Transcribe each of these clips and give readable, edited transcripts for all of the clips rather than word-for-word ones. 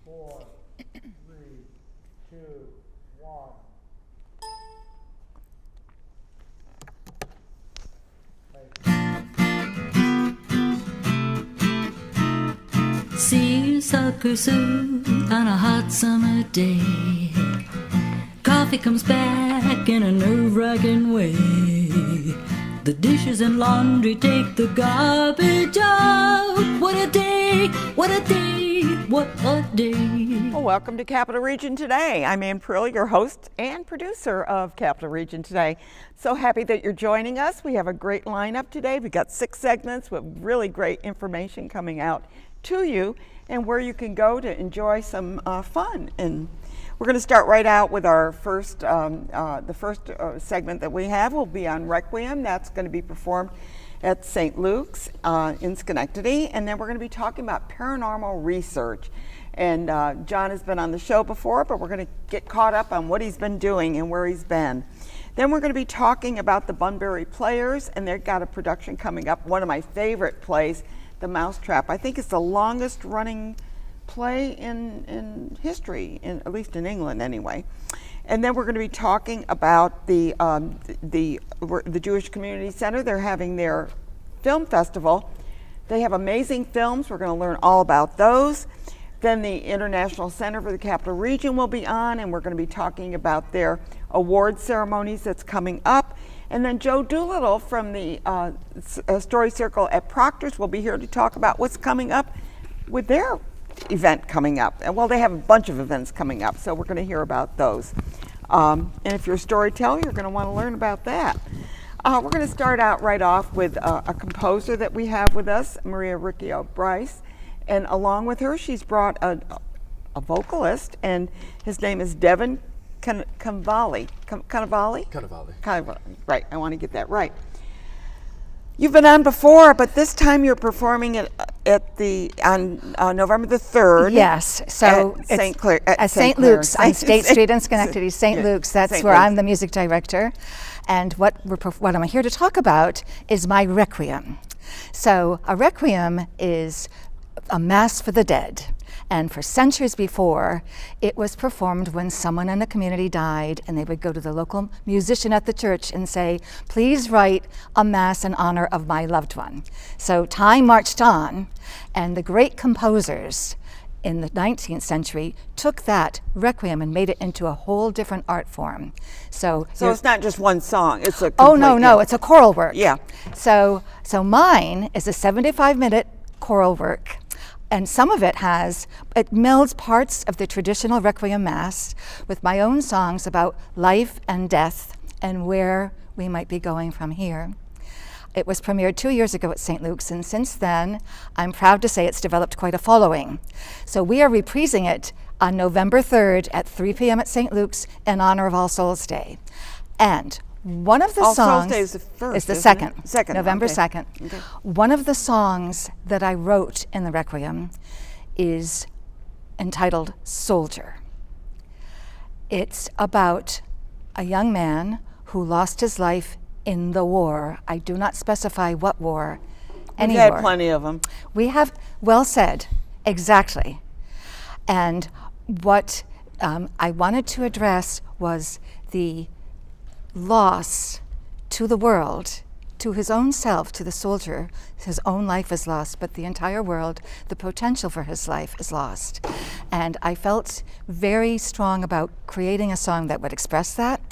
4, 3, 2, 1. Seersucker soup on a hot summer day. Coffee comes back in a nerve-wracking way. The dishes and laundry take the garbage out. What a day, what a day, what a day. Well, welcome to Capital Region Today. I'm Ann Prill, your host and producer of Capital Region Today. So happy that you're joining us. We have a great lineup today. We've got 6 segments with really great information coming out to you and where you can go to enjoy some fun. And we're going to start right out with our first, the first segment that we have will be on Requiem. That's going to be performed at St. Luke's in Schenectady. And then we're going to be talking about paranormal research. And John has been on the show before, but we're going to get caught up on what he's been doing and where he's been. Then we're going to be talking about the Bunbury Players, and they've got a production coming up, one of my favorite plays, The Mousetrap. I think it's the longest running play in history, at least in England anyway. And then we're going to be talking about the Jewish Community Center. They're having their film festival. They have amazing films. We're going to learn all about those. Then the International Center for the Capital Region will be on, and we're going to be talking about their award ceremonies that's coming up. And then Joe Doolittle from the Story Circle at Proctor's will be here to talk about what's coming up with their event coming up. And well, they have a bunch of events coming up, so we're going to hear about those. And if you're a storyteller, you're going to want to learn about that. We're going to start out right off with a composer that we have with us, Maria Riccio Bryce. And along with her, she's brought a vocalist, and his name is Devin Cannavale. Cannavale. Right, I want to get that right. You've been on before, but this time you're performing on November the 3rd. Yes, so at St. Clair, at St. Luke's on State Street in Schenectady. St. Luke's, that's St. where Luke's. I'm the music director. And what I'm here to talk about is my Requiem. So a Requiem is a mass for the dead. And for centuries before, it was performed when someone in the community died, and they would go to the local musician at the church and say, please write a mass in honor of my loved one. So time marched on, and the great composers in the 19th century took that Requiem and made it into a whole different art form. So it's not just one song, it's a Oh, no, it's a choral work. Yeah. So mine is a 75-minute choral work. And some of it melds parts of the traditional Requiem Mass with my own songs about life and death and where we might be going from here. It was premiered 2 years ago at St. Luke's, and since then, I'm proud to say it's developed quite a following. So we are reprising it on November 3rd at 3 p.m. at St. Luke's in honor of All Souls Day. And one of the All songs Souls Day is the first, is the isn't second, it? Second, November okay. 2nd. Okay. One of the songs that I wrote in the Requiem is entitled Soldier. It's about a young man who lost his life in the war. I do not specify what war, any We've had war. plenty of them. We have, well said, exactly. And what I wanted to address was the loss to the world, to his own self, to the soldier. His own life is lost, but the entire world, the potential for his life is lost. And I felt very strong about creating a song that would express that.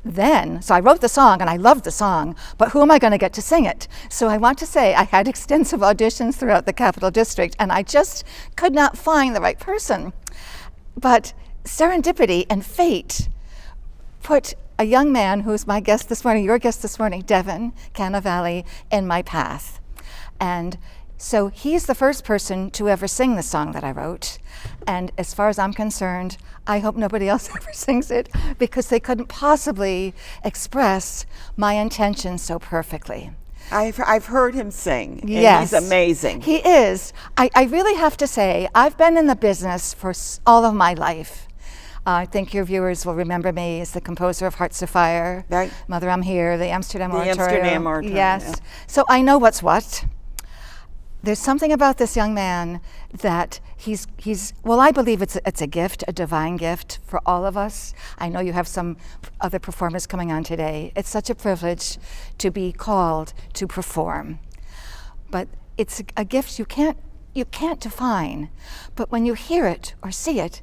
So I wrote the song and I loved the song, but who am I going to get to sing it? So I want to say I had extensive auditions throughout the Capital District, and I just could not find the right person. But serendipity and fate put a young man who's my guest this morning, your guest this morning, Devin Cannavale, in my path. And so he's the first person to ever sing the song that I wrote. And as far as I'm concerned, I hope nobody else ever sings it, because they couldn't possibly express my intention so perfectly. I've heard him sing, and Yes. he's amazing. He is. I really have to say, I've been in the business for all of my life. I think your viewers will remember me as the composer of Hearts of Fire, Right. Mother, I'm Here, the Amsterdam The Oratorio. Amsterdam Oratorio, Yes. yeah. So I know what's what. there's something about this young man that he's well, I believe it's a gift, a divine gift for all of us. I know you have some other performers coming on today. It's such a privilege to be called to perform. But it's a gift you can't define. But when you hear it or see it,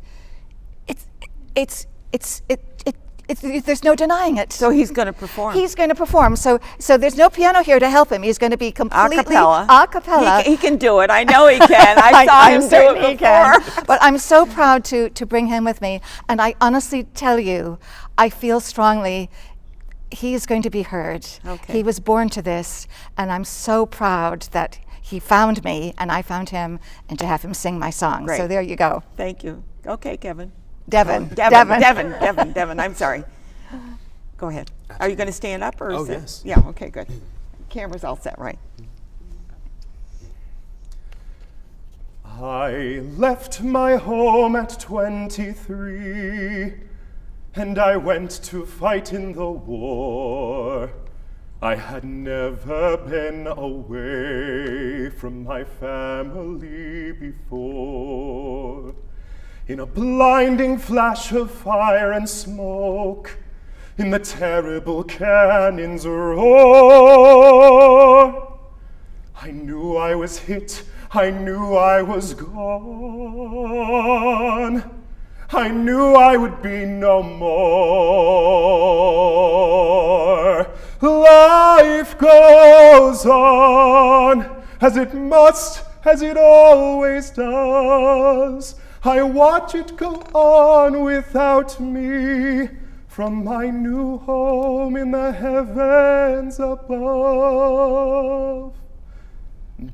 there's no denying it. So he's going to perform. He's going to perform. So there's no piano here to help him. He's going to be completely a cappella. He can do it. I know he can. I saw I'm him do certain it he can. before. But I'm so proud to bring him with me. And I honestly tell you, I feel strongly he is going to be heard. Okay. He was born to this, and I'm so proud that he found me and I found him, and to have him sing my song. Great. So there you go. Thank you. Okay, Kevin. Devin. Devin, I'm sorry. Go ahead. Are you going to stand up or? Oh, is it- yes. Yeah, okay, good. Camera's all set, right? I left my home at 23, and I went to fight in the war. I had never been away from my family before. In a blinding flash of fire and smoke, in the terrible cannon's roar, I knew I was hit, I knew I was gone. I knew I would be no more. Life goes on, as it must, as it always does. I watch it go on without me, from my new home in the heavens above.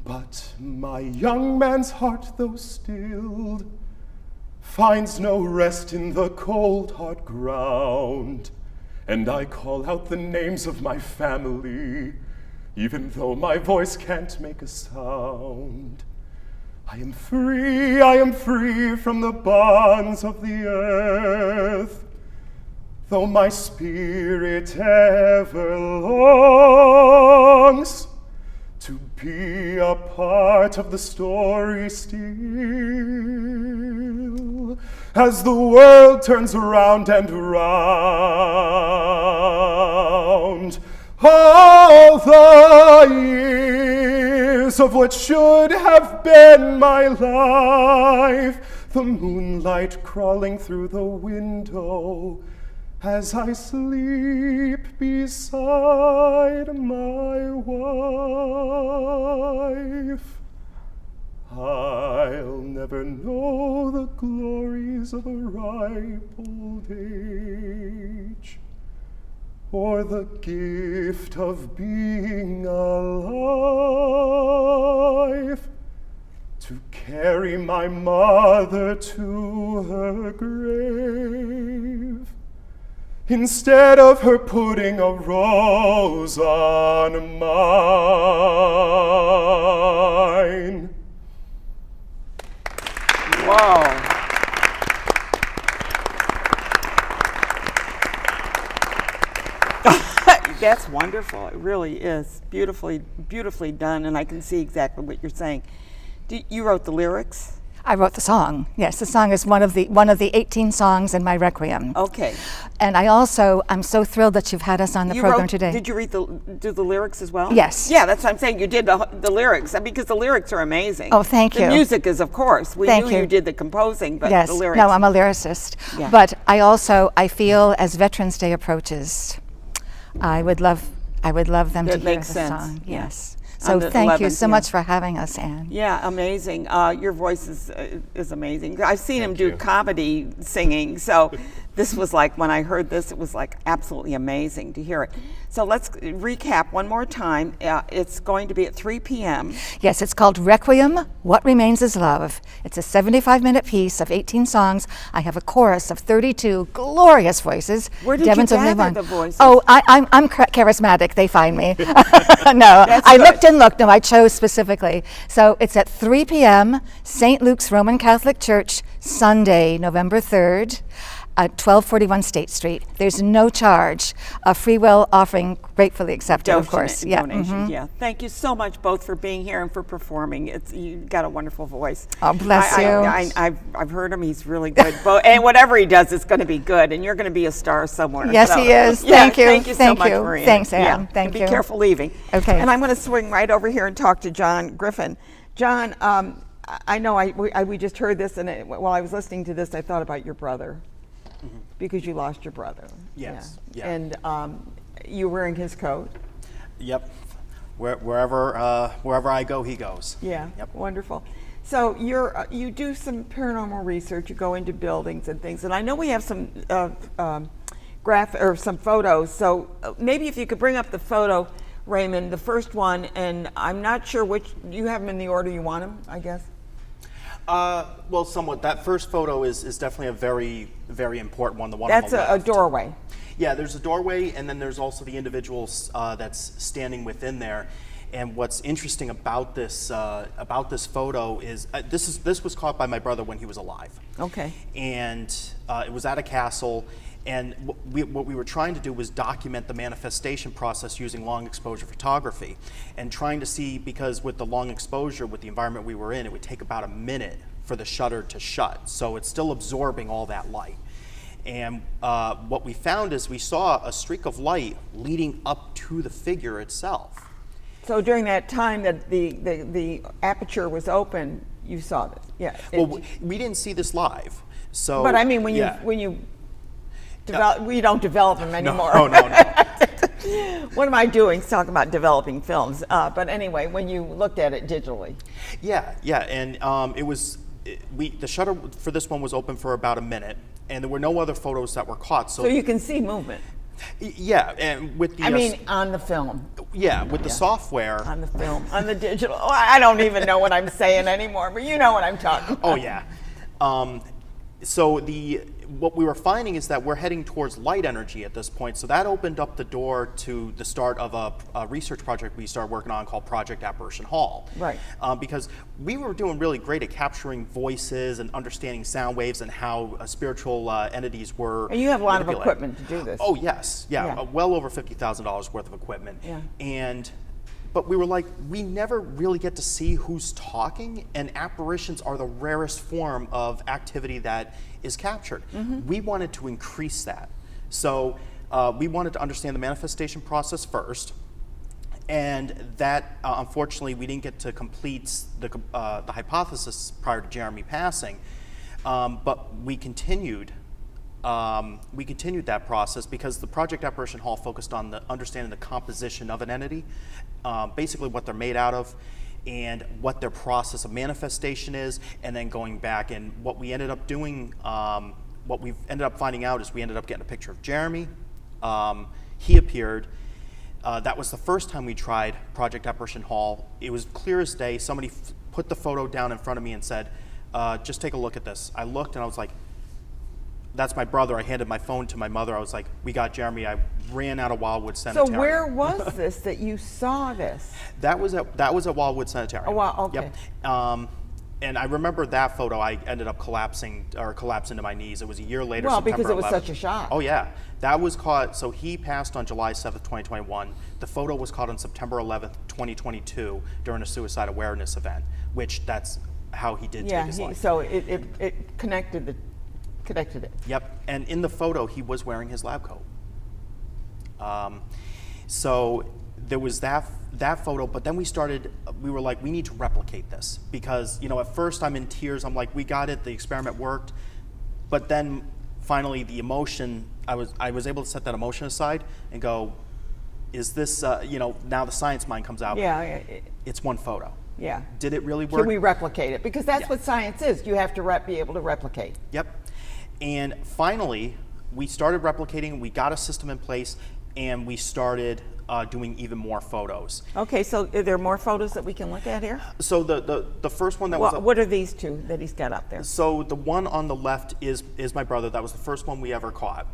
But my young man's heart, though stilled, finds no rest in the cold, hard ground. And I call out the names of my family, even though my voice can't make a sound. I am free from the bonds of the earth, though my spirit ever longs to be a part of the story still, as the world turns round and round. All the years of what should have been my life, the moonlight crawling through the window as I sleep beside my wife. I'll never know the glories of a ripe old age, or the gift of being alive, to carry my mother to her grave, instead of her putting a rose on mine. Whoa. That's wonderful. It really is beautifully done, and I can see exactly what you're saying. You wrote the lyrics? I wrote the song. Yes, the song is one of the 18 songs in my Requiem. Okay. And I'm so thrilled that you've had us on the program today. Did you do the lyrics as well? Yes. Yeah, that's what I'm saying. You did the lyrics, because the lyrics are amazing. Oh, thank you. The music is, of course. We Thank knew you. you did the composing, but Yes. the lyrics. No, I'm a lyricist. Yeah. But I feel as Veterans Day approaches, I would love them to That hear makes the sense. song. Yeah. Yes. On So the thank you 11th, so yeah. much for having us, Anne. Yeah, amazing. Your voice is amazing. I've seen him do comedy singing, so this was like, when I heard this, it was like absolutely amazing to hear it. So let's recap one more time. It's going to be at 3 p.m. Yes, it's called Requiem, What Remains Is Love. It's a 75-minute piece of 18 songs. I have a chorus of 32 glorious voices. Where did Devin's you only gather one. the voices? Oh, I'm charismatic. They find me. No, That's I good. looked and looked. No, I chose specifically. So it's at 3 p.m., St. Luke's Roman Catholic Church, Sunday, November 3rd. at 1241 State Street. There's no charge. A free will offering gratefully accepted, of course. Yeah. Donation, yeah. Thank you so much both for being here and for performing. You got a wonderful voice. Oh, bless you. I've heard him. He's really good. And whatever he does, it's going to be good. And you're going to be a star somewhere. Yes, so, he is. yeah, Thank you. Thank you so Thank much, you. Maria. Thanks, Ann. Yeah. Thank Be you. careful leaving. Okay. And I'm going to swing right over here and talk to John Griffin. John, I know we just heard this, and while I was listening to this, I thought about your brother. Because you lost your brother. Yes. Yeah. Yeah. And you were wearing his coat. Yep. Wherever I go, he goes. Yeah. Yep. Wonderful. So you do some paranormal research. You go into buildings and things. And I know we have some some photos. So maybe if you could bring up the photo, Raymond, the first one. And I'm not sure which. You have them in the order you want them, I guess. Well, somewhat. That first photo is definitely a very, very important one. The one That's on the a left. doorway. Yeah, there's a doorway, and then there's also the individual that's standing within there. And what's interesting about this photo is this was caught by my brother when he was alive. Okay. And it was at a castle. And what we were trying to do was document the manifestation process using long exposure photography, and trying to see, because with the long exposure, with the environment we were in, it would take about a minute for the shutter to shut. So it's still absorbing all that light. And what we found is we saw a streak of light leading up to the figure itself. So during that time that the aperture was open, you saw this. Yeah. Well, we didn't see this live. So. But I mean, when yeah. you develop, we don't develop them anymore. No. What am I doing? Talking about developing films. But anyway, when you looked at it digitally. Yeah, and the shutter for this one was open for about a minute, and there were no other photos that were caught. So you can see movement. Yeah, and with the. I mean, on the film. Yeah, with the software. On the film, on the digital. Oh, I don't even know what I'm saying anymore, but you know what I'm talking about. Oh yeah. So what we were finding is that we're heading towards light energy at this point. So that opened up the door to the start of a research project we started working on called Project Apparition Hall. Right. Because we were doing really great at capturing voices and understanding sound waves and how spiritual entities were. And you have a lot of manipulated. equipment to do this. Oh yes, yeah. Well over $50,000 worth of equipment. Yeah. But we were like, we never really get to see who's talking, and apparitions are the rarest form of activity that is captured. Mm-hmm. We wanted to increase that. So we wanted to understand the manifestation process first, and that, unfortunately, we didn't get to complete the hypothesis prior to Jeremy passing, but we continued that process because the Project Apparition Hall focused on understanding the composition of an entity, basically what they're made out of, and what their process of manifestation is, and then going back. And what we ended up doing, what we've ended up finding out is we ended up getting a picture of Jeremy. He appeared. That was the first time we tried Project Apparition Hall. It was clear as day. Somebody put the photo down in front of me and said, just take a look at this. I looked and I was like, that's my brother. I handed my phone to my mother. I was like, we got Jeremy. I ran out of Wildwood Cemetery. So where was this that you saw this? That was at Wildwood Cemetery. Oh, wow, okay. Yep. And I remember that photo. I ended up collapsing to my knees. It was a year later, well, September because it was 11th. such a shock. Oh yeah, that was caught. So he passed on July 7th, 2021. The photo was caught on September 11th, 2022, during a suicide awareness event. Which that's how he did take his life. So it connected it. Yep, and in the photo, he was wearing his lab coat. So there was that photo, but then we were like, we need to replicate this because, at first I'm in tears. I'm like, we got it, the experiment worked. But then finally the emotion, I was able to set that emotion aside and go, is this, now the science mind comes out. Yeah. It's one photo. Yeah. Did it really work? Can we replicate it? Because that's what science is. You have to be able to replicate. Yep. And finally, we started replicating, we got a system in place, and we started doing even more photos. Okay, so are there more photos that we can look at here? So the first one that was... What are these two that he's got up there? So the one on the left is my brother. That was the first one we ever caught.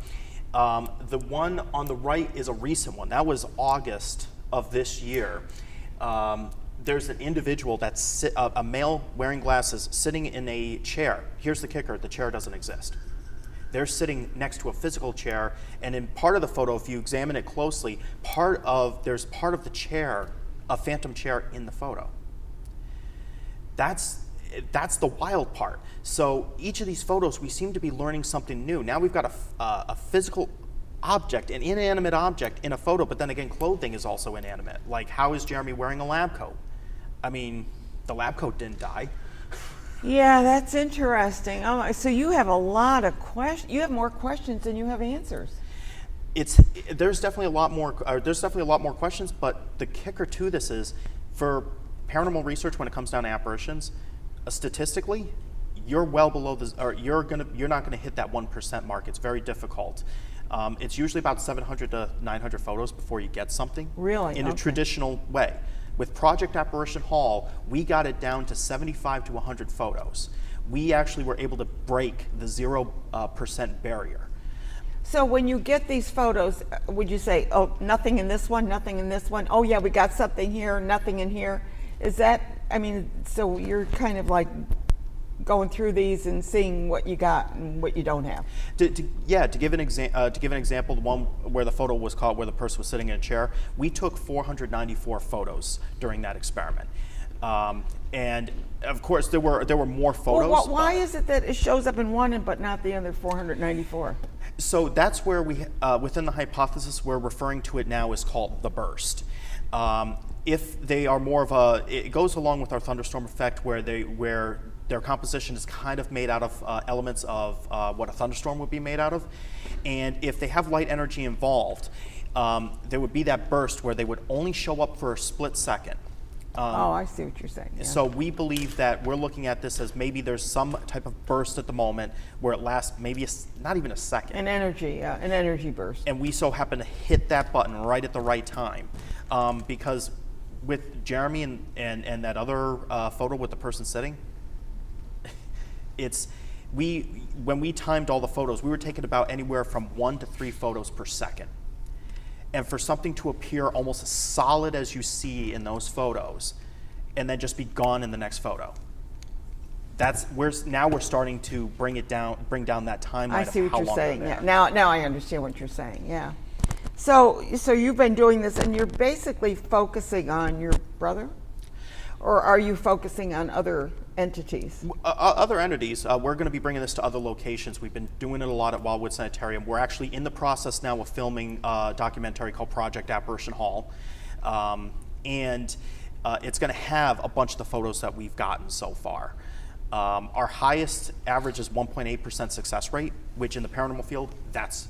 The one on the right is a recent one. That was August of this year. There's an individual that's a male wearing glasses sitting in a chair. Here's the kicker, the chair doesn't exist. They're sitting next to a physical chair, and in part of the photo, if you examine it closely, there's part of the chair, a phantom chair in the photo. That's the wild part. So each of these photos, we seem to be learning something new. Now we've got a physical object, an inanimate object in a photo, but then again, clothing is also inanimate. Like, how is Jeremy wearing a lab coat? I mean, the lab coat didn't die. Yeah, that's interesting. Oh, so you have a lot of questions. You have more questions than you have answers. There's definitely a lot more questions, but the kicker to this is, for paranormal research, when it comes down to apparitions, statistically, you're well below this, or you're not gonna hit that 1% mark. It's very difficult. It's usually about 700 to 900 photos before you get something. Really? In a traditional way. With Project Apparition Hall, we got it down to 75 to 100 photos. We actually were able to break the 0% barrier. So when you get these photos, would you say, oh, nothing in this one, nothing in this one? Oh yeah, we got something here, nothing in here. Is that, I mean, so you're kind of like going through these and seeing what you got and what you don't have. To give an example, the one where the photo was caught, where the person was sitting in a chair, we took 494 photos during that experiment, and of course there were more photos. Well, why is it that it shows up in one but not the other 494? So that's where we, within the hypothesis, we're referring to it now as called the burst. If they are more of it goes along with our thunderstorm effect, where their composition is kind of made out of elements of what a thunderstorm would be made out of. And if they have light energy involved, there would be that burst where they would only show up for a split second. Oh, I see what you're saying. Yeah. So we believe that we're looking at this as maybe there's some type of burst at the moment where it lasts maybe not even a second. An energy burst. And we so happen to hit that button right at the right time. Because with Jeremy and that other photo with the person sitting, when we timed all the photos, we were taking about anywhere from 1 to 3 photos per second. And for something to appear almost as solid as you see in those photos and then just be gone in the next photo, now we're starting to bring down that timeline. I see of what how you're long saying. they're Yeah. there. Now I understand what you're saying. Yeah. So you've been doing this, and you're basically focusing on your brother, or are you focusing on other entities? Other entities. We're going to be bringing this to other locations. We've been doing it a lot at Wildwood Sanitarium. We're actually in the process now of filming a documentary called Project Apparition Hall. And it's going to have a bunch of the photos that we've gotten so far. Our highest average is 1.8% success rate, which in the paranormal field, that's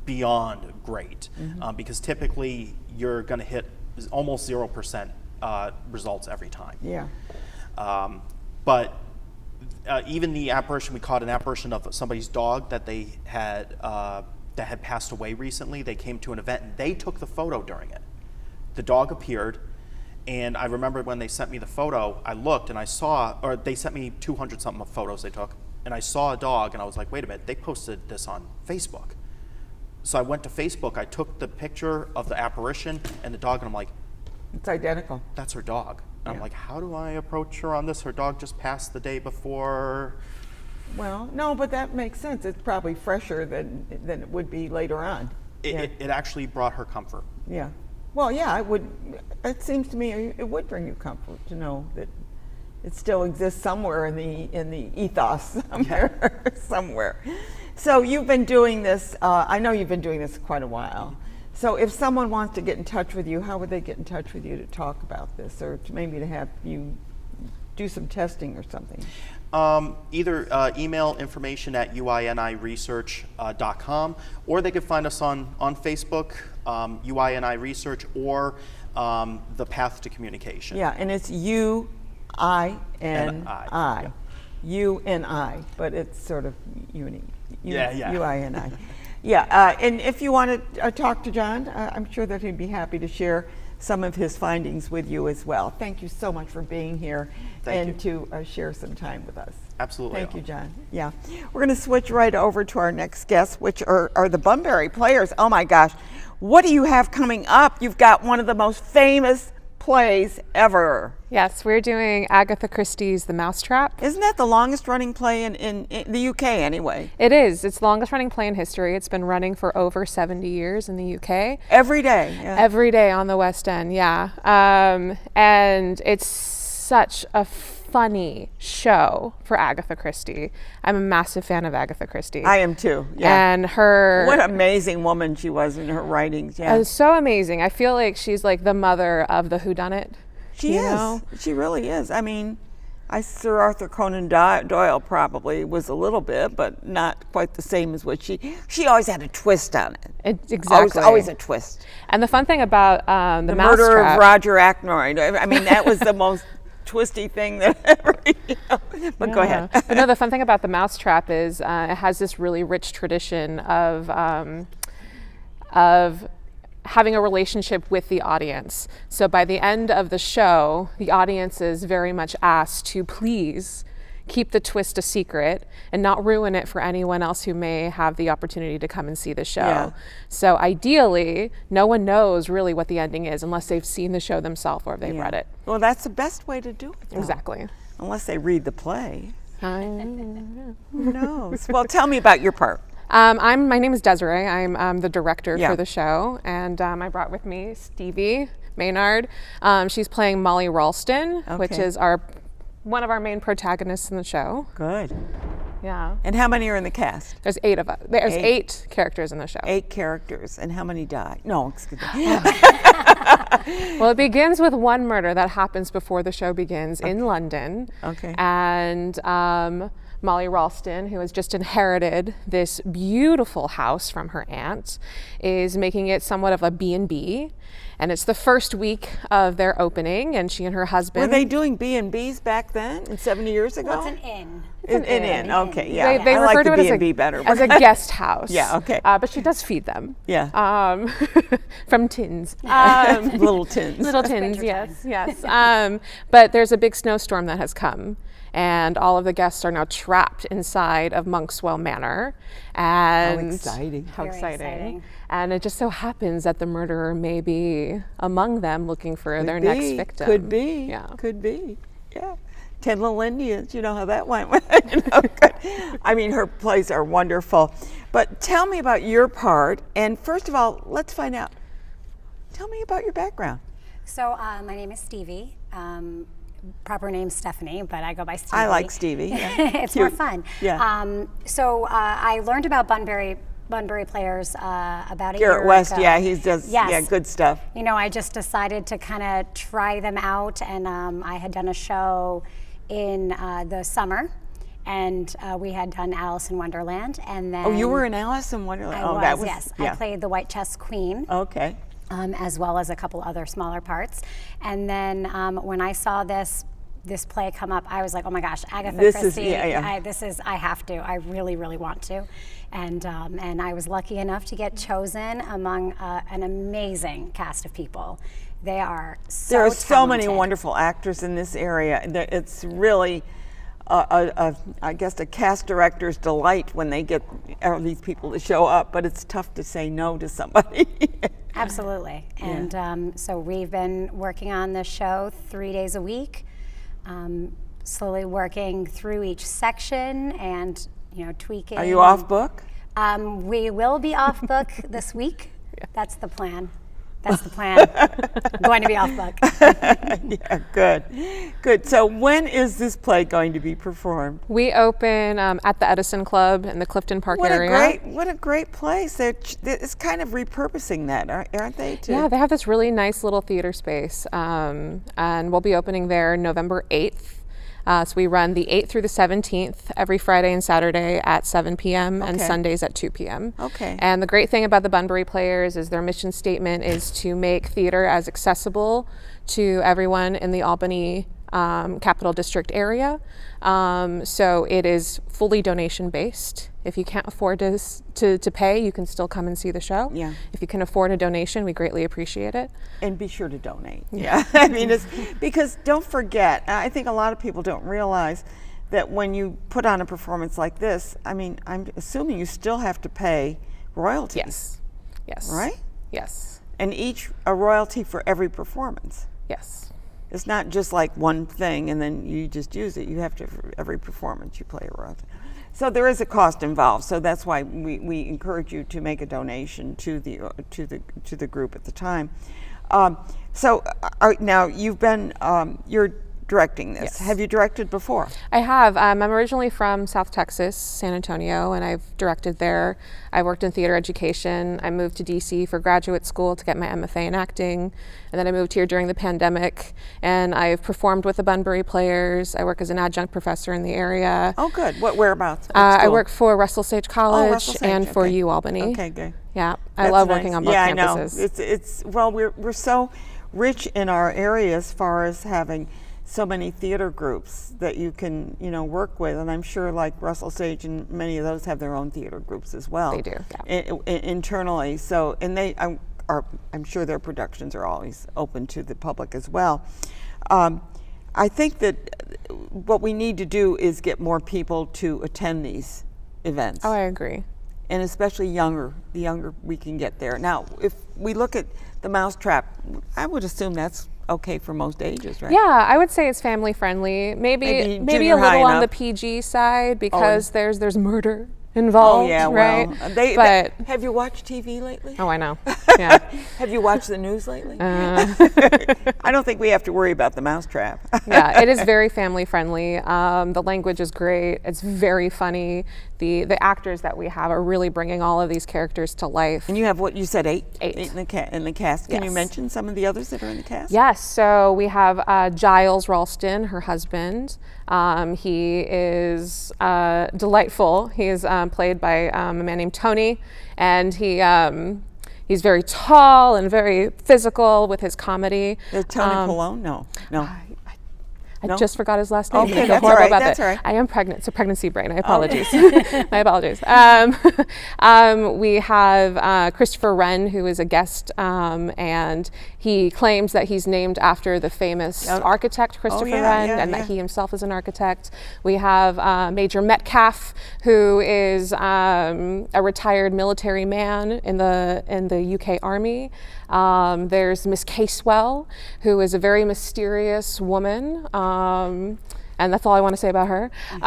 beyond great. Because typically you're going to hit almost 0% results every time. Yeah. But even the apparition, we caught an apparition of somebody's dog that had passed away recently. They came to an event and they took the photo during it. The dog appeared, and I remember when they sent me the photo, I looked and I saw, or they sent me 200 something of photos they took, and I saw a dog and I was like, wait a minute, they posted this on Facebook. So I went to Facebook, I took the picture of the apparition and the dog, and I'm like, It's identical. that's her dog. And I'm Yeah. like, how do I approach her on this? Her dog just passed the day before. Well, no, but that makes sense. It's probably fresher than it would be later on. It actually brought her comfort. Yeah. Well, yeah, it would. It seems to me it would bring you comfort to know that it still exists somewhere in the ethos somewhere. So you've been doing this. I know you've been doing this quite a while. So if someone wants to get in touch with you, how would they get in touch with you to talk about this, or maybe to have you do some testing or something? Either email information at uiniresearch.com, or they could find us on Facebook, UINI Research, or The Path to Communication. Yeah, and it's UINI. Yeah. UNI, but it's sort of uni. Yeah. UINI. Yeah, and if you want to talk to John, I'm sure that he'd be happy to share some of his findings with you as well. Thank you so much for being here to share some time with us. Absolutely. Thank you, John. Yeah. We're going to switch right over to our next guests, which are the Bunbury Players. Oh my gosh. What do you have coming up? You've got one of the most famous plays ever. Yes, we're doing Agatha Christie's The Mousetrap. Isn't that the longest running play in the UK anyway? It is. It's the longest running play in history. It's been running for over 70 years in the UK. Every day. Yeah. Every day on the West End, yeah. And it's such a funny show for Agatha Christie. I'm a massive fan of Agatha Christie. I am too. Yeah. And her... What an amazing woman she was in her writings. Yeah. It's so amazing. I feel like she's like the mother of the whodunit. She you is. know? She really is. I mean, Sir Arthur Conan Doyle probably was a little bit, but not quite the same as what she always had a twist on it. Exactly. Always a twist. And the fun thing about The the murder Mousetrap... of Roger Ackroyd. I mean, that was the most twisty thing that ever, But go ahead. But no, the fun thing about The Mousetrap is it has this really rich tradition of having a relationship with the audience. So by the end of the show, the audience is very much asked to please keep the twist a secret and not ruin it for anyone else who may have the opportunity to come and see the show. Yeah. So ideally, no one knows really what the ending is unless they've seen the show themselves or if they've read it. Well, that's the best way to do it. though. Exactly. Unless they read the play. My Who knows? Well, tell me about your part. My name is Desiree. I'm the director Yeah. for the show, and I brought with me Stevie Maynard. She's playing Molly Ralston, which Okay. is one of our main protagonists in the show. Good. Yeah. And how many are in the cast? There's 8 of us. There's Eight. 8 characters in the show. 8 characters. And how many die? No, excuse me. Well, it begins with one murder that happens before the show begins in London. Okay. And Molly Ralston, who has just inherited this beautiful house from her aunt, is making it somewhat of a B&B. And it's the first week of their opening, and she and her husband... Were they doing B&Bs back then, 70 years ago? Well, it's an inn. An inn. Okay, yeah. They I refer like to the it B&B better. as a guest house. Yeah, okay. But she does feed them. Yeah. From tins. Little tins. Little tins, yes. But there's a big snowstorm that has come, and all of the guests are now trapped inside of Monkswell Manor. And exciting. How Very exciting. exciting. And it just so happens that the murderer may be among them looking for their next victim. Could be. Yeah. Could be. Yeah. 10 Little Indians, you know how that went. Good. I mean, her plays are wonderful. But tell me about your part. And first of all, let's find out. Tell me about your background. So my name is Stevie. Proper name Stephanie, but I go by Stevie. I like Stevie. Yeah. It's more Cute. fun. Yeah. So I learned about Bunbury Players about a Garrett year West, ago. yeah, he does Yes. good stuff. You know, I just decided to kind of try them out, and I had done a show in the summer, and we had done Alice in Wonderland, and then Oh, you were in Alice in Wonderland? I oh, was, that was yes. Yeah. I played the White Chess Queen. Okay. As well as a couple other smaller parts. And then when I saw this play come up, I was like, oh my gosh, Agatha This is- Christie. yeah. I have to. I really, really want to. And I was lucky enough to get chosen among an amazing cast of people. They are so There are so many talented. wonderful actors in this area. It's really, I guess, a cast director's delight when they get all these people to show up, but it's tough to say no to somebody. Absolutely. And so we've been working on this show 3 days a week, slowly working through each section and, you know, tweaking. Are you off book? We will be off book this week. That's the plan. That's the plan. I'm going to be off book. Yeah, good. Good. So when is this play going to be performed? We open at the Edison Club in the Clifton Park area. What a great place. It's kind of repurposing that, aren't they? Yeah, they have this really nice little theater space, and we'll be opening there November 8th. So we run the 8th through the 17th every Friday and Saturday at 7 p.m. and Okay. Sundays at 2 p.m. Okay. And the great thing about the Bunbury Players is their mission statement is to make theater as accessible to everyone in the Albany Capital District area. So it is fully donation based. If you can't afford to pay, you can still come and see the show. Yeah. If you can afford a donation, we greatly appreciate it. And be sure to donate. Yeah. I mean, it's because don't forget, I think a lot of people don't realize that when you put on a performance like this, I mean, I'm assuming you still have to pay royalties. Yes. Right? Yes. And a royalty for every performance. Yes. It's not just like one thing and then you just use it. You have to, for every performance you play around. So there is a cost involved. So that's why we encourage you to make a donation to the group at the time. Now you've been you're directing this. Yes. Have you directed before? I have. I'm originally from South Texas, San Antonio, and I've directed there. I worked in theater education. I moved to DC for graduate school to get my MFA in acting, and then I moved here during the pandemic, and I've performed with the Bunbury Players. I work as an adjunct professor in the area. Oh, good. Whereabouts? What I school? work for Russell Sage College Russell Sage, and for okay. UAlbany. Okay, good. Yeah, I That's love nice. working on both yeah, campuses. I know. It's well, we're so rich in our area as far as having so many theater groups that you can work with, and I'm sure like Russell Sage and many of those have their own theater groups as well. They do, yeah. Internally. So, and they I'm sure their productions are always open to the public as well. I think that what we need to do is get more people to attend these events. Oh, I agree. And especially the younger we can get there. Now, if we look at the Mousetrap, I would assume that's okay for most ages, right? Yeah, I would say it's family friendly. Maybe junior a high little on enough. the PG side because there's murder involved, Oh yeah, right? well, have you watched TV lately? Oh, I know. Yeah. Have you watched the news lately? I don't think we have to worry about the Mousetrap. Yeah, it is very family friendly. The language is great. It's very funny. The actors that we have are really bringing all of these characters to life. And you have what you said, eight Eight. in the cast. Can you Yes. mention some of the others that are in the cast? Yes, so we have Giles Ralston, her husband. He is delightful. He is played by a man named Tony, and he's very tall and very physical with his comedy. Is Tony Colon? No. I No? just forgot his last name. Okay, I feel that's horrible all right, about that's that. all right. I am pregnant. It's a pregnancy brain. I apologize. My apologies. We have Christopher Wren, who is a guest, and he claims that he's named after the famous architect Christopher Wren, and that he himself is an architect. We have Major Metcalf, who is a retired military man in the UK Army. There's Miss Casewell, who is a very mysterious woman. And that's all I want to say about her. You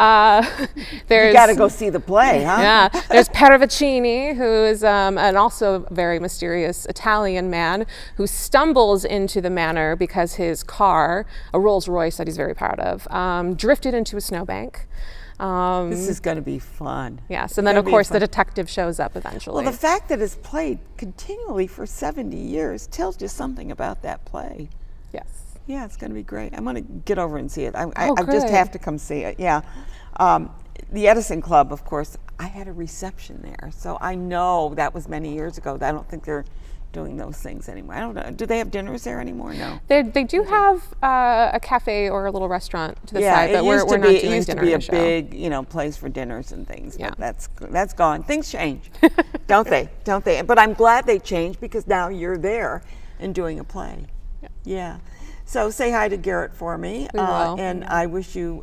got to go see the play, huh? Yeah. There's Paravicini, who is an also very mysterious Italian man who stumbles into the manor because his car, a Rolls Royce that he's very proud of, drifted into a snowbank. This is going to be fun. Yes, and then of course the detective shows up eventually. Well, the fact that it's played continually for 70 years tells you something about that play. Yes. Yeah, it's going to be great. I'm going to get over and see it. I just good. have to come see it. Yeah. The Edison Club, of course, I had a reception there, so I know that was many years ago. I don't think they're doing those things anymore. I don't know. Do they have dinners there anymore? No. They do have a cafe or a little restaurant to the side, but we're not doing it used to dinner be in a the show. big, place for dinners and things. Yeah. But that's gone. Things change, don't they? Don't they? But I'm glad they changed because now you're there and doing a play. Yeah. So say hi to Garrett for me, We will. and I wish you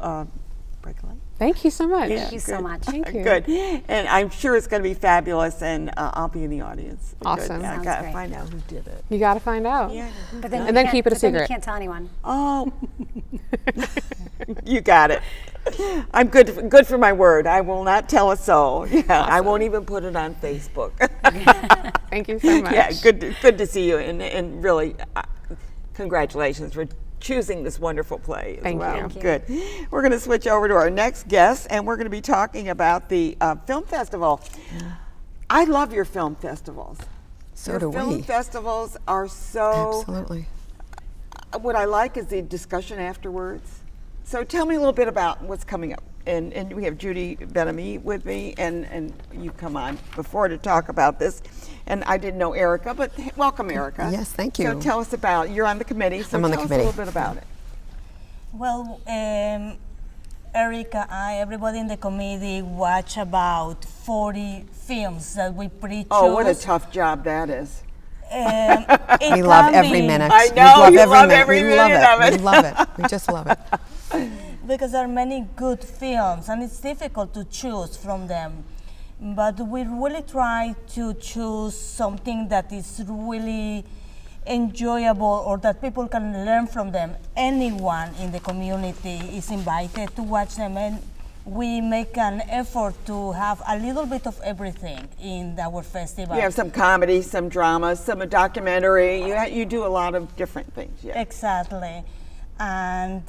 break a leg. Thank you so much. Yeah, Thank you so good. much. Thank you. Good. And I'm sure it's going to be fabulous, and I'll be in the audience. Awesome. Good. Yeah, I Sounds got to great. find out who did it. You got to find out. Yeah. But then And then you keep it a can't- but then secret. You can't tell anyone. Oh, you got it. I'm good for my word. I will not tell a soul. Yeah, I won't even put it on Facebook. Thank you so much. Yeah, good to see you, and really, congratulations for choosing this wonderful play as Thank well. you. Thank you. Good. We're going to switch over to our next guest, and we're going to be talking about the film festival. I love your film festivals. So your do film we. festivals are so. Absolutely. What I like is the discussion afterwards. So tell me a little bit about what's coming up. And we have Judy Benamy with me, and you come on before to talk about this. And I didn't know Erica, but welcome, Erica. Yes, thank So you. tell us about, you're on the committee, so I'm on the tell us committee. a little bit about it. Well, Erica, everybody in the committee watch about 40 films that we pre-choose. Oh, what a tough job that is. We love every minute. I We know, love you every love minute. every We love minute of it. We love it. We just love it. Because there are many good films and it's difficult to choose from them. But we really try to choose something that is really enjoyable or that people can learn from them. Anyone in the community is invited to watch them, and we make an effort to have a little bit of everything in our festival. You have some comedy, some drama, some documentary. You do a lot of different things. Yeah. Exactly. And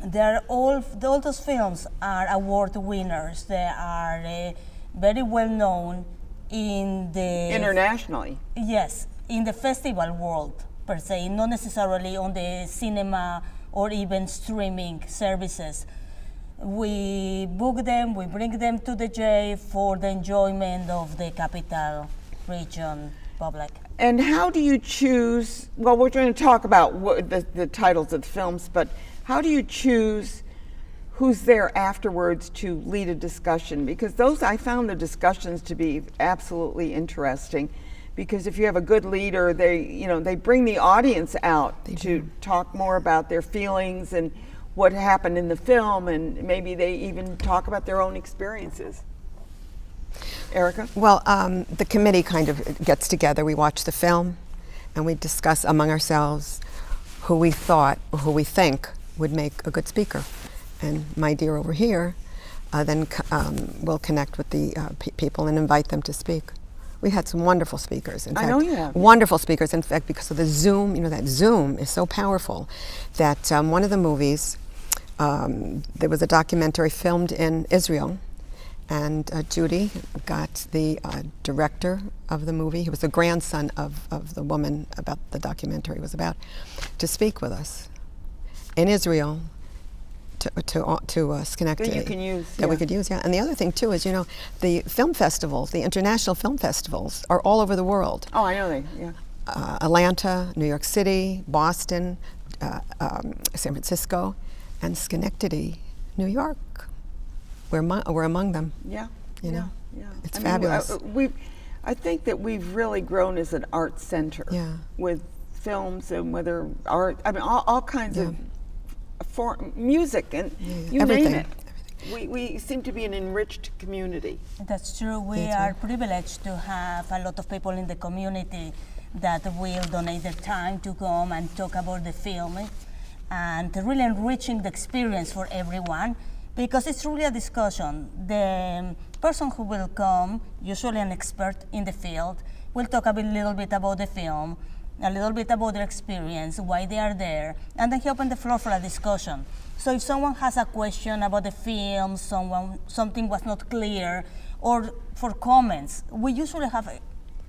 they're all those films are award winners. They are very well known in the Internationally. Yes, in the festival world per se, not necessarily on the cinema or even streaming services. We book them, we bring them to the J for the enjoyment of the capital region public. And how do you choose? Well, we're going to talk about the titles of the films, but how do you choose who's there afterwards to lead a discussion? Because I found the discussions to be absolutely interesting. Because if you have a good leader, they bring the audience out to talk more about their feelings and what happened in the film, and maybe they even talk about their own experiences. Erica? Well, the committee kind of gets together. We watch the film, and we discuss among ourselves who we think would make a good speaker. And my dear over here then will connect with the people and invite them to speak. We had some wonderful speakers. In fact, I know you have. Wonderful speakers. In fact, because of the Zoom, that Zoom is so powerful that one of the movies, there was a documentary filmed in Israel, and Judy got the director of the movie, he was the grandson of the woman about the documentary was about, to speak with us in Israel to Schenectady. That you can use. That we could use, yeah. And the other thing too is, the film festivals, the international film festivals are all over the world. Oh, I know yeah. Atlanta, New York City, Boston, San Francisco, and Schenectady, New York. We're among them. Yeah. Yeah. It's I fabulous. I think that we've really grown as an art center. Yeah. With films and whether art, all kinds of music and you Everything. name it. We seem to be an enriched community. That's true. We are privileged to have a lot of people in the community that will donate their time to come and talk about the film, and really enriching the experience for everyone, because it's really a discussion. The person who will come, usually an expert in the field, will talk a little bit about the film, a little bit about their experience, why they are there, and then he opened the floor for a discussion. So if someone has a question about the film, something was not clear, or for comments, we usually have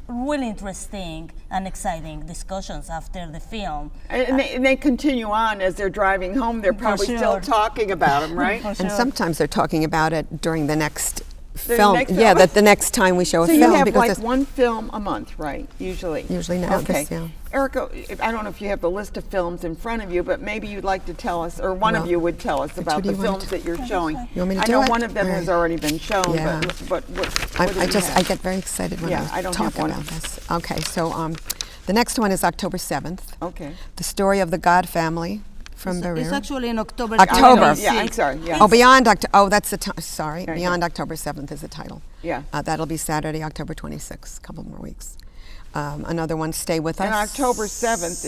really interesting and exciting discussions after the film. And they continue on as they're driving home. They're probably still talking about them, right? And sometimes they're talking about it during the next The film. next Yeah, film? the next time we show a So film. you have because like there's- one film a month, right? Usually. Usually now, Okay. yeah. Erica, I don't know if you have the list of films in front of you, but maybe you'd like to tell us, or one of Well, you would tell us about do the you want films to- that you're showing. You want me to I do know it? one of them All has right. already been shown, Yeah. but what do I you just have? I get very excited when Yeah, I I don't talk have one. about this. Okay, so the next one is October 7th. Okay. The story of the God family from It's Berea. actually in October. October. 26th. Yeah, I'm sorry. Yeah. Oh, beyond October. Oh, that's the time. Sorry, Right, beyond yeah. October 7th is the title. Yeah. That'll be Saturday, October 26th. A couple more weeks. Another one, Stay With Us. And October 7th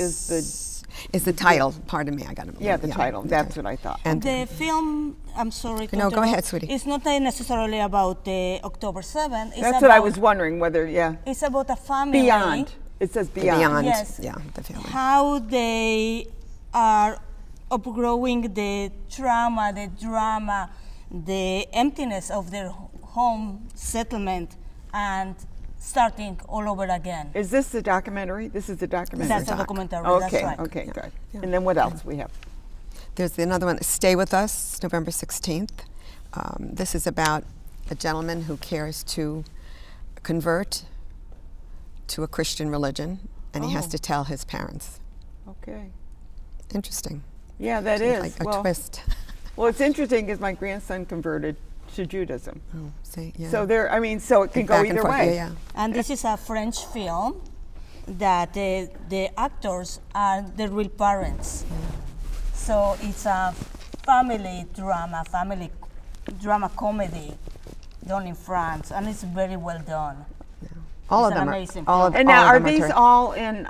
is the title. Pardon me, I got it. the title. That's what I thought. And The film, I'm sorry to No, go interrupt, ahead, sweetie. It's not necessarily about October 7th. It's That's what I about- was wondering whether, It's about a family. Beyond. It says beyond. Beyond. Yes. Yeah, the family. How they are outgrowing the trauma, the drama, the emptiness of their home settlement, and starting all over again. Is this the documentary? This is the documentary. That's a documentary. Okay, That's right. okay, good. And then what else we have? There's another one, Stay With Us, November 16th. This is about a gentleman who cares to convert to a Christian religion, and he has to tell his parents. Okay. Interesting. Yeah, that Seems is. like a well, twist. well, it's interesting because my grandson converted to Judaism. Oh, see, yeah. So there, so it can go Back and either forth, way. Yeah, And this is a French film that the actors are the real parents. So it's a family drama comedy done in France, and it's very well done. All It's of an them are. amazing All film. of, And all now, of are them these terrific. all in,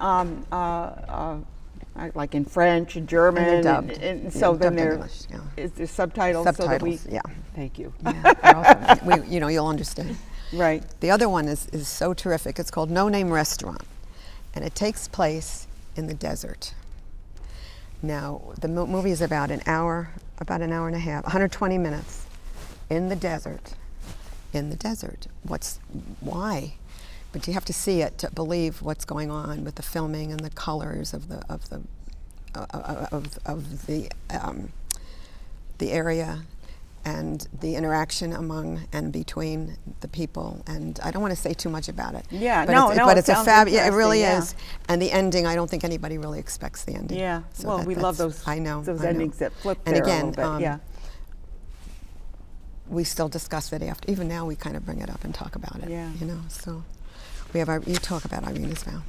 like in French and German? And they're dubbed. And Yeah, so then dubbed in there English, yeah. is there subtitles, so that we? Subtitles, yeah. Thank you. Yeah, they're awesome. You know, you'll understand. Right. The other one is so terrific. It's called No Name Restaurant, and it takes place in the desert. Now, the movie is about an hour and a half, 120 minutes in the desert. In the desert. Why? But you have to see it to believe what's going on with the filming and the colors of the area and the interaction among and between the people. And I don't want to say too much about it. Yeah, but no, it's, no, but it it's a sounds yeah, it really interesting, is. And the ending, I don't think anybody really expects the ending. Yeah. So Well, we love that's- those. I know those I know. endings that flip And there again, a little bit. Yeah. we still discuss it after. Even now, we kind of bring it up and talk about it. Yeah. You know, so we have you talk about Irena's Vow.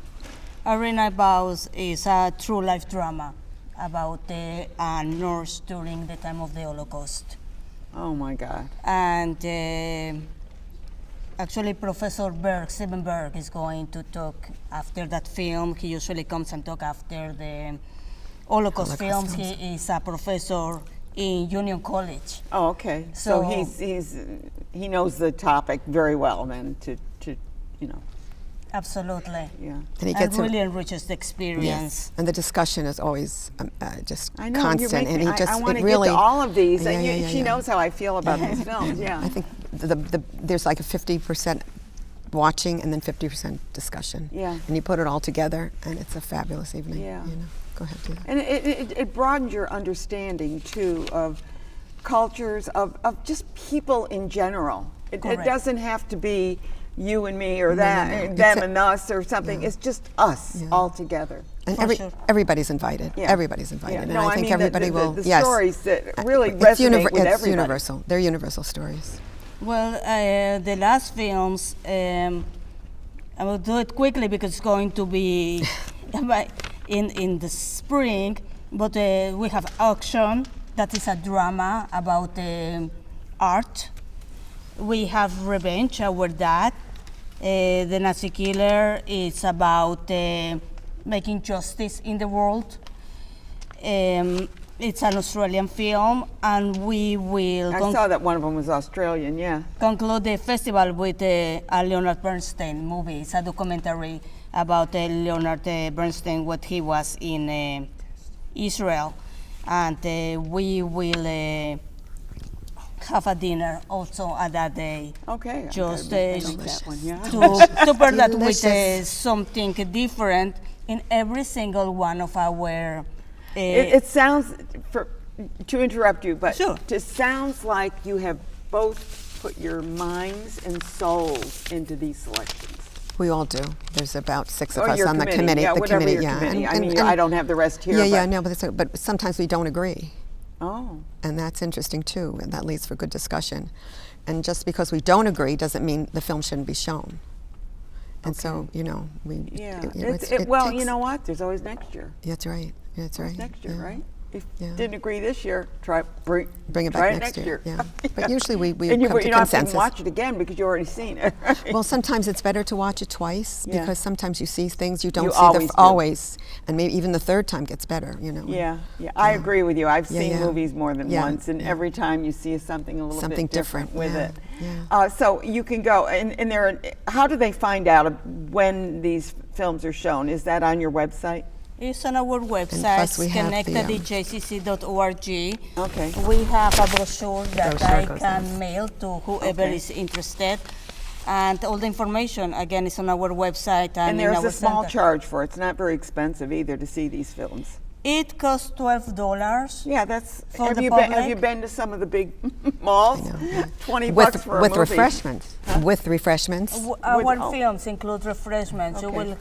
Irene Vows is a true life drama about a nurse during the time of the Holocaust. Oh my God. And actually Professor Berg, Steven Berg, is going to talk after that film. He usually comes and talk after the Holocaust films. films. He is a professor in Union College. Oh, okay. So So- he knows the topic very well then to you know, Absolutely. yeah. And he gets really enriches the experience. And the discussion is always just I know, constant. you make and me, he just I want to really get to all of these. Yeah, and yeah, yeah, she yeah. knows how I feel about these films, yeah. I think there's like a 50% watching and then 50% discussion. Yeah. And you put it all together, and it's a fabulous evening. Yeah. You know, go ahead, do that. And it broadens your understanding too of cultures, of just people in general. It Correct. doesn't have to be you and me or No, that, no, no. them It's a- and us or something. No. It's just us Yeah. all together. And For sure. everybody's invited. Yeah. Everybody's invited. Yeah. And No, I think mean everybody will. the yes. stories that really It's resonate with it's everybody. universal. They're universal stories. Well, the last films, I will do it quickly because it's going to be in the spring, but we have Auction, that is a drama about art. We have Revenge, Our Dad. The Nazi Killer is about making justice in the world. It's an Australian film, and we will I saw that one of them was Australian, yeah. conclude the festival with a Leonard Bernstein movie. It's a documentary about Leonard Bernstein, what he was in Israel. And we will have a dinner also at that day. Okay. I Just gotta make that one, yeah. to pair that with Delicious. something different in every single one of our It sounds, to interrupt you, but Sure. it sounds like you have both put your minds and souls into these selections. We all do. There's about 6 of Or us your on the committee, committee. yeah, the whatever committee, your yeah. committee. I mean, and- I don't have the rest here. Yeah, but, no, but sometimes we don't agree. Oh, And that's interesting too, and that leads for good discussion. And just because we don't agree doesn't mean the film shouldn't be shown. And so, you know, we. yeah. you know, Well, takes- you know what? There's always next year. That's right. That's right. Next year, yeah. right? If Yeah. you didn't agree this year, Bring it try back it next year. Yeah. Yeah. But usually we and you come to don't have to consensus. watch it again because you already seen it. Right? Well, sometimes it's better to watch it twice Yeah. because sometimes you see things you don't You see always do. always, and maybe even the third time gets better. You know. Yeah, yeah, I agree with you. I've Yeah, seen yeah. movies more than Yeah, once, and yeah. every time you see something a little Something bit different with yeah, it. yeah. So you can go, and there. How do they find out when these films are shown? Is that on your website? It's on our website, plus we have the, connectedjcc.org. Okay. We have a brochure that Brochure I goes can on. mail to whoever Okay. is interested. And all the information, again, is on our website and And in there's our a small center. charge for it. It's not very expensive either to see these films. It costs $12. Yeah, that's. For have the you been? Have public? you been to some of the big malls? I know, yeah. $20 With for a with movie. refreshments. With refreshments. Our oh. films include refreshments. You Okay. will.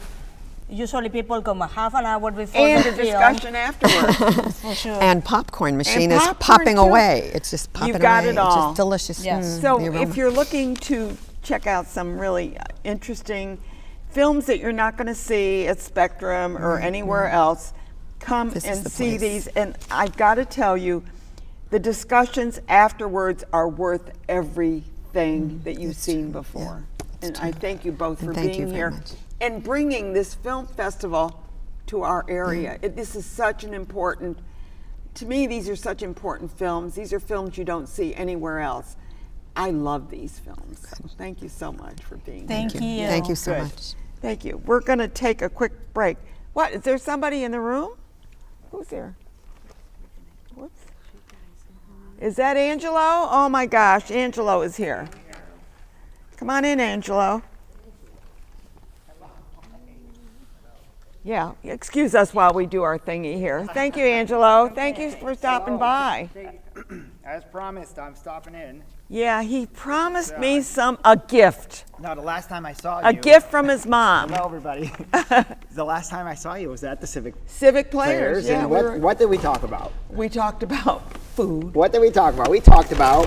Usually people come a half an hour before And the a film. discussion afterwards. For sure. And popcorn machine is popcorn, popping too. away. It's just popping You've got away. it all. It's just delicious. Yes. So the aroma. if you're looking to check out some really interesting films that you're not going to see at Spectrum or anywhere else, come This is and the see place. these. And I've got to tell you, the discussions afterwards are worth everything that you've seen before. And I thank you both for thank you being very here much. and bringing this film festival to our area. This is such an important, to me, these are such important films. These are films you don't see anywhere else. I love these films. So thank you so much for being here. Thank you. Thank you so Good. much. Thank you. We're going to take a quick break. What, is there somebody in the room? Who's there? Whoops. Is that Angelo? Oh my gosh, Angelo is here. Come on in, Angelo. Yeah, excuse us while we do our thingy here. Thank you, Angelo. Thank you for stopping by. As promised, I'm stopping in. Yeah, he promised me a gift. No, the last time I saw you. A gift from his mom. Hello, everybody. The last time I saw you was at the Civic Civic Players. Yeah, and we were- what did we talk about? we talked about food. What did we talk about? We talked about,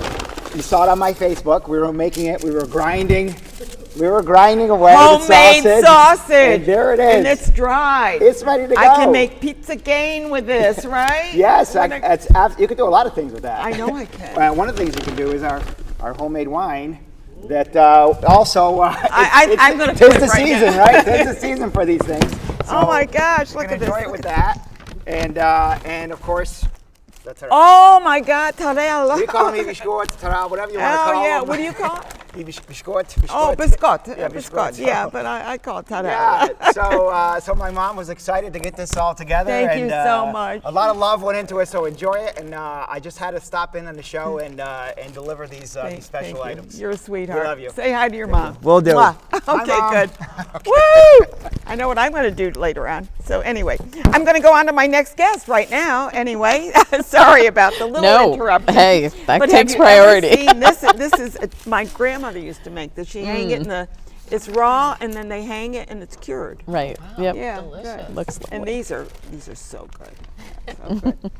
you saw it on my Facebook, we were making it, we were grinding away Homemade the sausage. And there it is. And it's dried. It's ready to go. I can make pizza gain with this, right? Yes, We're gonna- you can do a lot of things with that. I know I can. One of the things you can do is our homemade wine that also. I'm gonna Tis quit the right season, now. right? Tis the season for these things. Oh my gosh, You look can at this. enjoy it with that, and of course, that's our. Oh my God, Tarella. We call them biscuit, tara, whatever you want to call Oh yeah, them. what do you call it? Biscuit. Oh, biscuit. Yeah, biscuit. Yeah, but I call it Tarella. Yeah. So my mom was excited to get this all together. Thank you and, so much. A lot of love went into it, so enjoy it. And I just had to stop in on the show and deliver these special Thank you. items. You're a sweetheart. We love you. Say hi to your mom. Will do. Mwah. Hi, Okay, Mom. good. Woo! I know what I'm going to do later on. So anyway, I'm going to go on to my next guest right now. Anyway, sorry about the little interruption. Hey, that But takes have you priority. Ever seen this? This is my grandmother used to make this. She hang it in the. It's raw, and then they hang it, and it's cured. Right. Yep. Yeah, good. Looks And lovely. these are so good. So good.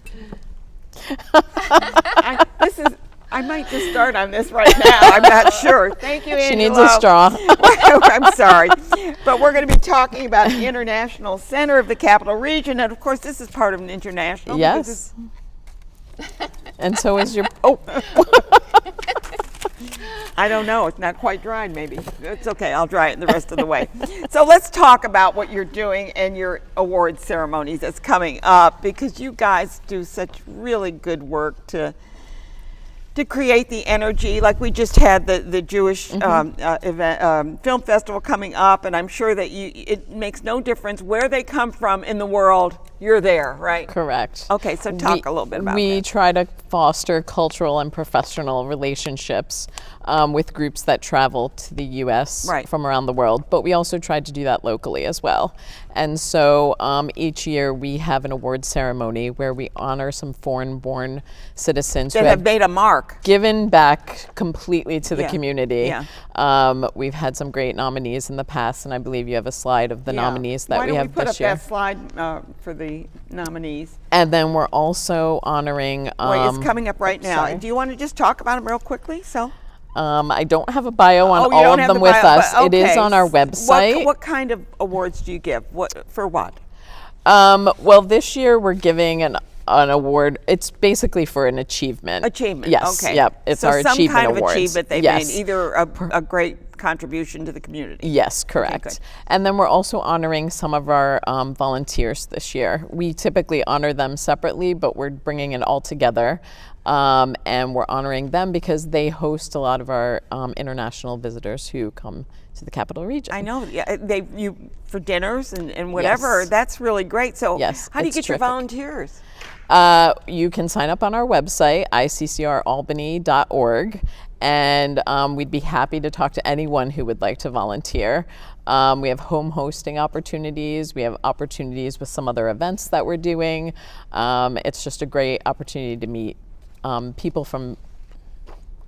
I might just start on this right now. I'm not sure. Thank you, Angelo. She needs a straw. I'm sorry. But we're going to be talking about the International Center of the Capital Region. And of course, this is part of an international. because Yes. And so is your. Oh. I don't know. It's not quite dried, maybe. It's okay. I'll dry it the rest of the way. So let's talk about what you're doing and your award ceremonies that's coming up, because you guys do such really good work to create the energy. Like we just had the Jewish event, film festival coming up, and I'm sure that it makes no difference where they come from in the world. You're there, right? Correct. Okay, so talk a little bit about We that. try to foster cultural and professional relationships with groups that travel to the U.S. Right. from around the world, but we also try to do that locally as well. And so each year we have an award ceremony where we honor some foreign-born citizens That who have made a mark. given back completely to the Yeah. community. Yeah. We've had some great nominees in the past, and I believe you have a slide of the Yeah. nominees that Why we don't have we put this up year. that slide for the nominees? And then we're also honoring. Wait, it's coming up right now. sorry. Do you want to just talk about them real quickly? So. I don't have a bio on Oh, you all don't of have them the with bio, us. but It is okay. on our website. What kind of awards do you give? For what? Well, this year we're giving an award. It's basically for an achievement. Achievement. Yes. Okay. Yep. It's so our some achievement kind awards. of achievement they Yes. made, either a great contribution to the community. Yes, correct. good. And then we're also honoring some of our volunteers this year. We typically honor them separately, but we're bringing it all together. And we're honoring them because they host a lot of our international visitors who come to the Capital Region. I know. Yeah, you for dinners and whatever. Yes. That's really great. So Yes, how do you it's get your terrific. volunteers? You can sign up on our website, iccralbany.org, and we'd be happy to talk to anyone who would like to volunteer. We have home hosting opportunities. We have opportunities with some other events that we're doing. It's just a great opportunity to meet people from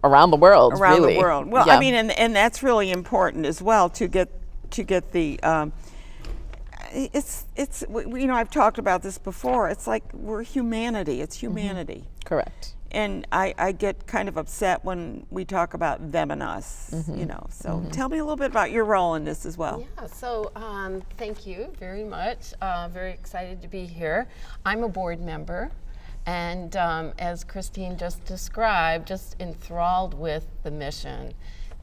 around the world. Around really. the world. Well, Yeah. I mean, and that's really important as well to get the. It's you know, I've talked about this before. It's like we're humanity. It's humanity. Correct. And I get kind of upset when we talk about them and us, you know. So tell me a little bit about your role in this as well. Yeah, so thank you very much. Very excited to be here. I'm a board member, and as Christine just described, just enthralled with the mission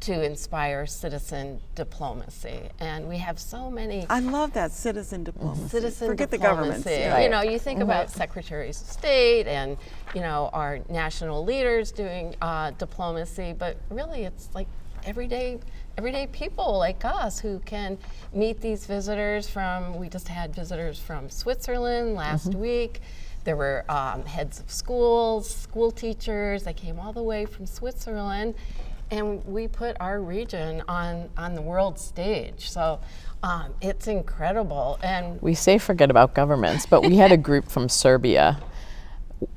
to inspire citizen diplomacy. And we have so many I love that citizen diplomacy. citizen Forget the diplomacy. governments. You know, you think about secretaries of state and, you know, our national leaders doing diplomacy, but really it's like everyday people like us who can meet these visitors from, we just had visitors from Switzerland last week. There were heads of schools, school teachers, they came all the way from Switzerland, and we put our region on the world stage. So it's incredible. And We say forget about governments, but we had a group from Serbia,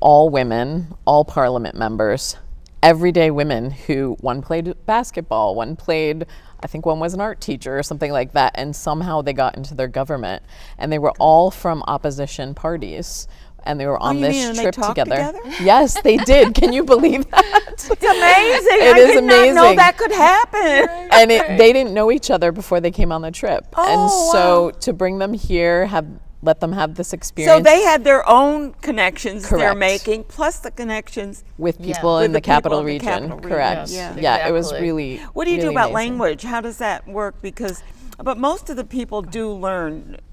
all women, all parliament members, everyday women who one played basketball, one played, I think one was an art teacher or something like that, and somehow they got into their government. And they were all from opposition parties. And they were on you this mean, and they trip talked together. together? Yes, they did. Can you believe that? It's amazing. It I is did not know amazing. that could happen. And they didn't know each other before they came on the trip. And Oh, so wow. to bring them here, let them have this So experience they had their own connections they're Correct. making, plus the connections with Yeah. people with in the people capital in the region. capital region. Correct. Yes, Yeah, it was exactly. really. What do you do really about amazing. language? How does that work? But most of the people do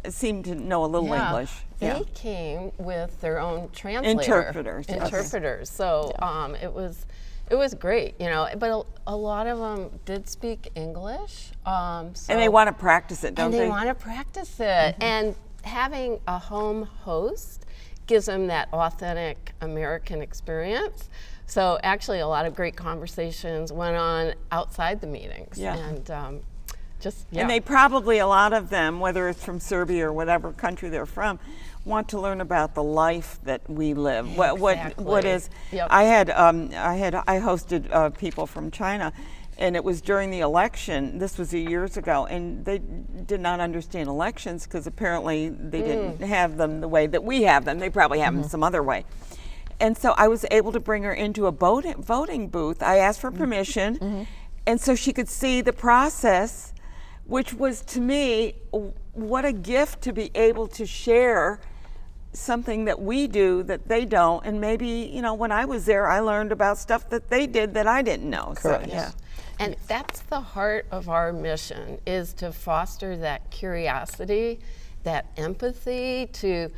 seem to know a little English. They came with their own translator. Interpreters, yes. Interpreters. So it was great, you know. But a lot of them did speak English. And they want to practice it, don't and they? they want to practice it. And having a home host gives them that authentic American experience. So actually, a lot of great conversations went on outside the meetings. Yeah. And And they probably, a lot of them, whether it's from Serbia or whatever country they're from, want to learn about the life that we live. What is? Yep. I hosted people from China, and it was during the election. This was years ago, and they did not understand elections because apparently they didn't have them the way that we have them. They probably have them some other way. And so I was able to bring her into a voting booth. I asked for permission, and so she could see the process, which was, to me, what a gift to be able to share something that we do that they don't. And maybe, you know, when I was there, I learned about stuff that they did that I didn't know. Correct. So, yeah. And that's the heart of our mission, is to foster that curiosity, that empathy, to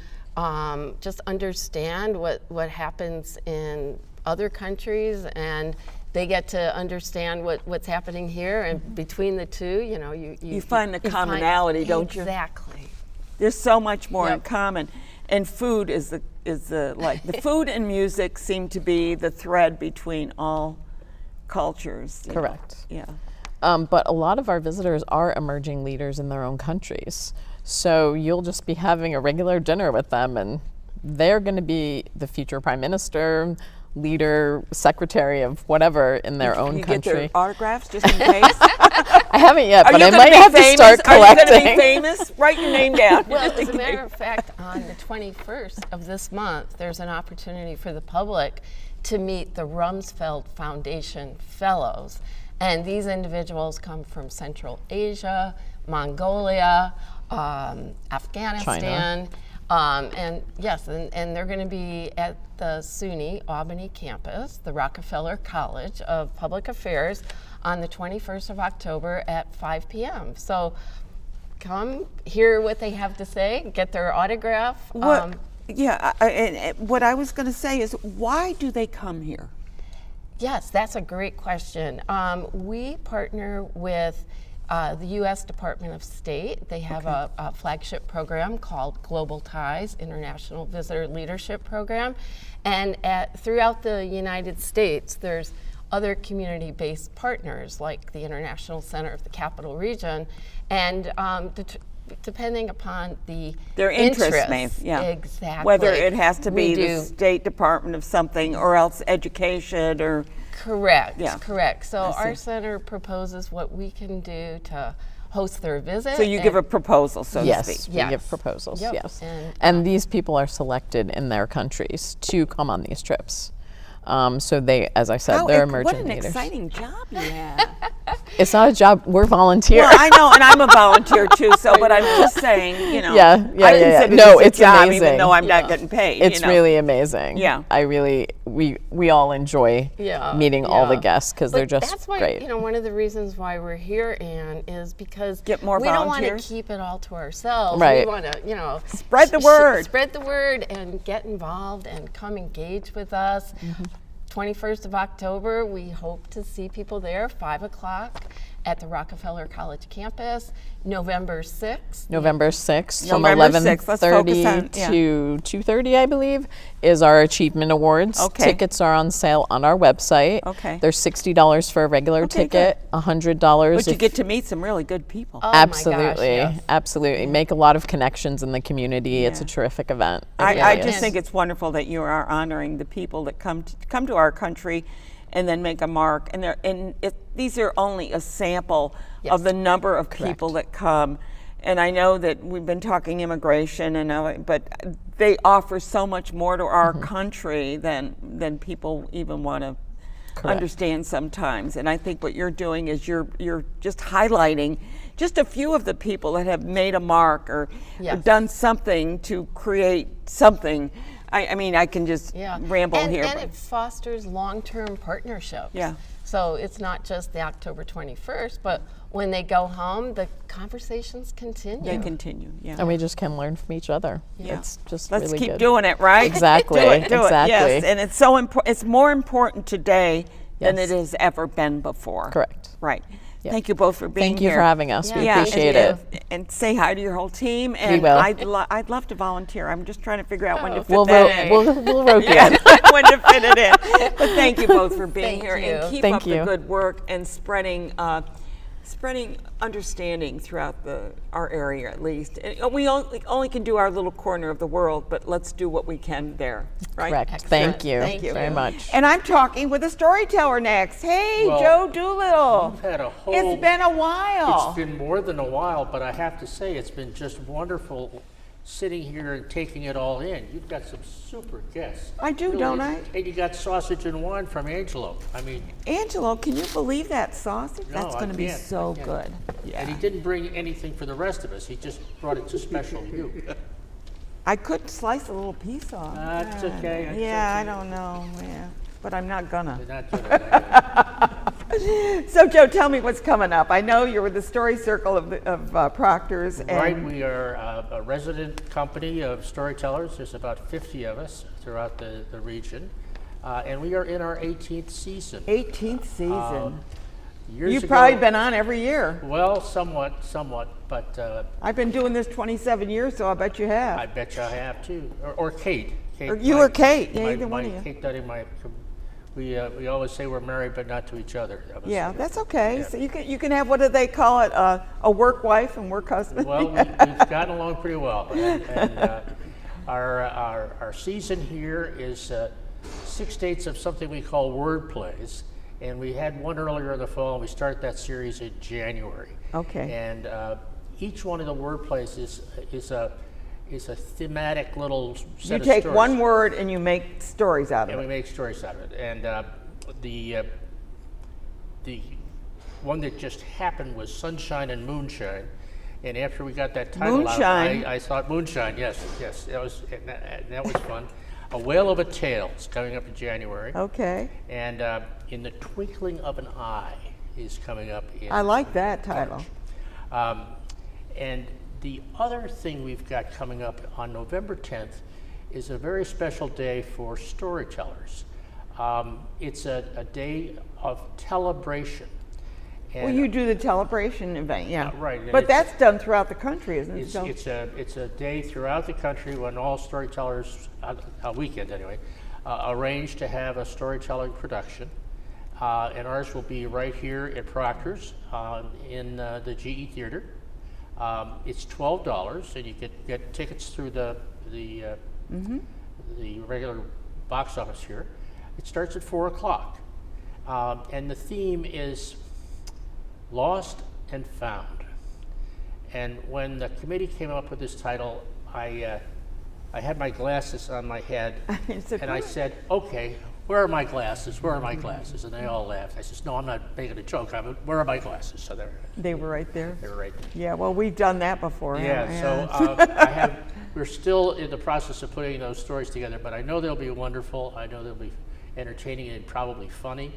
just understand what happens in other countries, and they get to understand what's happening here, and between the two, you know, You find the commonality, don't you? Exactly. There's so much more in Yep. common. And food is the the food and music seem to be the thread between all cultures. you know. Correct. Yeah. But a lot of our visitors are emerging leaders in their own countries. So you'll just be having a regular dinner with them, and they're going to be the future prime minister, leader, secretary of whatever in their own you country. get their autographs just in case. I haven't yet, Are but you I gonna might be have to famous? start Are you collecting. going to be famous? Write your name down. Well, as a matter of fact, on the 21st of this month, there's an opportunity for the public to meet the Rumsfeld Foundation Fellows. And these individuals come from Central Asia, Mongolia, Afghanistan. And yes, and they're going to be at the SUNY Albany campus, the Rockefeller College of Public Affairs, on the 21st of October at 5 p.m. So come hear what they have to say, get their autograph. and what I was going to say is, why do they come here? Yes, that's a great question. We partner with the U.S. Department of State. They have a flagship program called Global Ties, International Visitor Leadership Program. And throughout the United States, there's other community-based partners like the International Center of the Capital Region. And depending upon Their interests, exactly. Whether it has to We be the do- State Department of something, or else education, or Correct, Yeah. correct. So I our see. center proposes what we can do to host their visit. so you give a proposal, so to Yes, speak. we give Yes. proposals, Yep. yes. And, And these people are selected in their countries to come on these trips. So they, as I said, they're emergent What an leaders. exciting job you have. It's not a job. We're volunteer. Well, I know, and I'm a volunteer too. So, but I'm just saying, you know, Yeah, I consider No, this it's a job, amazing. even though I'm not getting paid. It's you know. really amazing. Yeah. We all enjoy meeting all the guests because they're just that's why, great. You know, one of the reasons why we're here, Anne, is because Get more we don't volunteers. want to keep it all to ourselves. Right. We want to, you know, Spread the word. Spread the word and get involved and come engage with us. 21st of October, we hope to see people there, 5 o'clock at the Rockefeller College campus. November 6th. November 6th from November 6th. Let's focus 11:30 on- yeah. to 2:30, I believe, is our Achievement Awards. Okay. Tickets are on sale on our website. Okay. They're $60 for a regular Okay, ticket, $100 But you if- get to meet some really good people. Oh my gosh, absolutely, yes. absolutely. Make a lot of connections in the community. It's a terrific event. It I really just is. think it's wonderful that you are honoring the people that come to our country and then make a mark. And these are only a sample of the number of people that come. And I know that we've been talking immigration, but they offer so much more to our country than people even want to understand sometimes. And I think what you're doing is you're just highlighting just a few of the people that have made a mark or done something to create something. I mean, I can just ramble and, here. And but it fosters long-term partnerships. Yeah. So it's not just the October 21st, but when they go home, the conversations continue. they continue, yeah. And we just can learn from each other. Yeah. It's just Let's really keep good. doing it, right? Exactly. do it, exactly. yes. And it's so important. It's more important today than Yes. it has ever been before. Correct. Right. Yep. Thank you both for being Thank you here. for having us. We Yeah, appreciate thank it. And say hi to your whole team. And will. I'd love to volunteer. I'm just trying to figure out when to fit We'll that in. we'll rope you Yeah, in. when to fit it in. But thank you both for being Thank here and you. keep Thank up the you. good work and spreading understanding throughout our area at least. And we only can do our little corner of the world, but let's do what we can there. Right? Correct. Thank you. Thank you. very much. And I'm talking with a storyteller next. Hey, Well, Joe Doolittle. You've had a whole. It's been a while. It's been more than a while, but I have to say it's been just wonderful sitting here and taking it all in. You've got some super guests. I do, don't I? And you got sausage and wine from Angelo. I mean, Angelo, can you believe that sausage? No, That's I going to be can't. so I can't. good. and he didn't bring anything for the rest of us. He just brought it to special you. I could slice a little piece off. That's okay. That's Yeah, I okay. don't know. Yeah, but I'm not gonna. You're not doing that. So, Joe, tell me what's coming up. I know you're with the Story Circle of Proctors. Right, And we are a resident company of storytellers. There's about 50 of us throughout the region. And we are in our 18th season. 18th season. Years You've ago- probably been on every year. Well, somewhat, but I've been doing this 27 years, so I bet you have. I bet you I have too. Or Kate. Kate, Or you or Kate, yeah, either one of you. Kate Duddy, we always say we're married, but not to each other. That was- Yeah, that's okay. Yeah. So you can have, what do they call it, a work wife and work husband? Well, we've gotten along pretty well. And our season here is 6 dates of something we call word plays. And we had one earlier in the fall, and we start that series in January. Okay. And each one of the word plays is a thematic little set You of take stories. one word and you make stories out of And we it. make stories out of it. And the one that just happened was Sunshine and Moonshine. And after we got that title Moonshine. out, I thought Moonshine, yes, that was fun. A Whale of a Tale is coming up in January. Okay. And In the Twinkling of an Eye is coming up in I like that title. And the other thing we've got coming up on November 10th is a very special day for storytellers. It's a day of celebration. Well, you do the celebration event, yeah. Right, and But it's- that's done throughout the country, isn't it? It's, So- it's a day throughout the country when all storytellers, a weekend anyway, arrange to have a storytelling production. And ours will be right here at Proctor's in the GE Theater. It's $12, and you get tickets through the regular box office here. It starts at 4 o'clock, and the theme is Lost and Found. And when the committee came up with this title, I had my glasses on my head, It's a and I good- said, okay, where are my glasses? Where are my glasses? And they all laughed. I says, no, I'm not making a joke. Where are my glasses? So they were right there. They were right there. Yeah, well, we've done that before. Yeah, so we're still in the process of putting those stories together, but I know they'll be wonderful. I know they'll be entertaining and probably funny.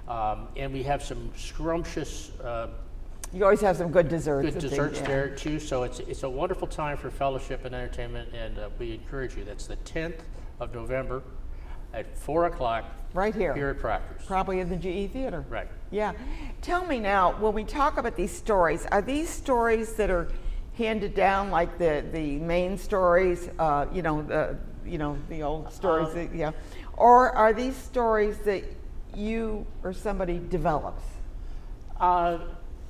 And we have some scrumptious you always have some good desserts. Good desserts there too. So it's a wonderful time for fellowship and entertainment, and we encourage you. That's the 10th of November at 4 o'clock. Right here. Here at Proctor's. Probably in the GE Theater. Right. Yeah. Tell me now, when we talk about these stories, are these stories that are handed down like the main stories, the old stories, or are these stories that you or somebody develops?